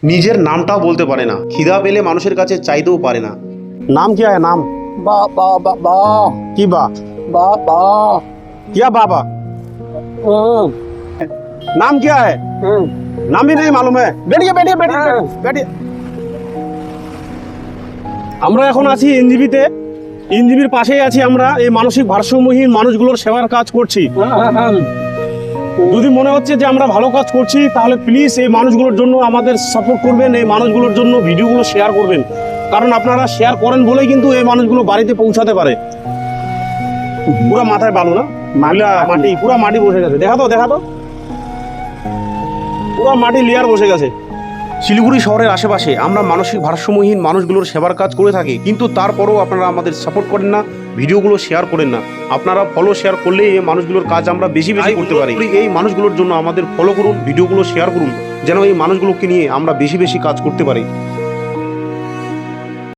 নিজের নামটাও বলতে পারে না, খিদা পেলে মানুষের কাছে চাইতেও পারে না। नाम क्या है? नाम बा बा बा बा की बा बा बा क्या बाबा नाम क्या है? नाम ही नहीं मालूम है। बैठिए बैठिए बैठिए बैठिए। আমরা এখন আছি এনজিবিতে। এনজিবির পাশেই আছি আমরা। এই মানসিক ভারসাম্যহীন মানুষগুলোর সেবার কাজ করছি। যদি মনে হচ্ছে যে আমরা ভালো কাজ করছি তাহলে প্লিজ এই মানুষগুলোর জন্য আমাদের সাপোর্ট করবেন, এই মানুষগুলোর জন্য ভিডিওগুলো শেয়ার করবেন, কারণ আপনারা শেয়ার করেন বলেই কিন্তু এই মানুষগুলো বাড়িতে পৌঁছাতে পারে। পুরা মাথায় বালু না, মাটি পুরা মাটি বসে গেছে। দেখা তো পুরা মাটি লেয়ার বসে গেছে। শিলিগুড়ি শহরের আশেপাশে আমরা মানসিক ভারসাম্যহীন মানুষগুলোর সেবার কাজ করে থাকি, কিন্তু তারপরেও আপনারা আমাদের সাপোর্ট করেন না, ভিডিওগুলো শেয়ার করেন না। আপনারা ফলো শেয়ার করলে এই মানুষগুলোর কাজ আমরা বেশি বেশি করতে পারি। এই মানুষগুলোর জন্য আমাদের ফলো করুন, ভিডিওগুলো শেয়ার করুন, যেন এই মানুষগুলোকে নিয়ে আমরা বেশি বেশি কাজ করতে পারি।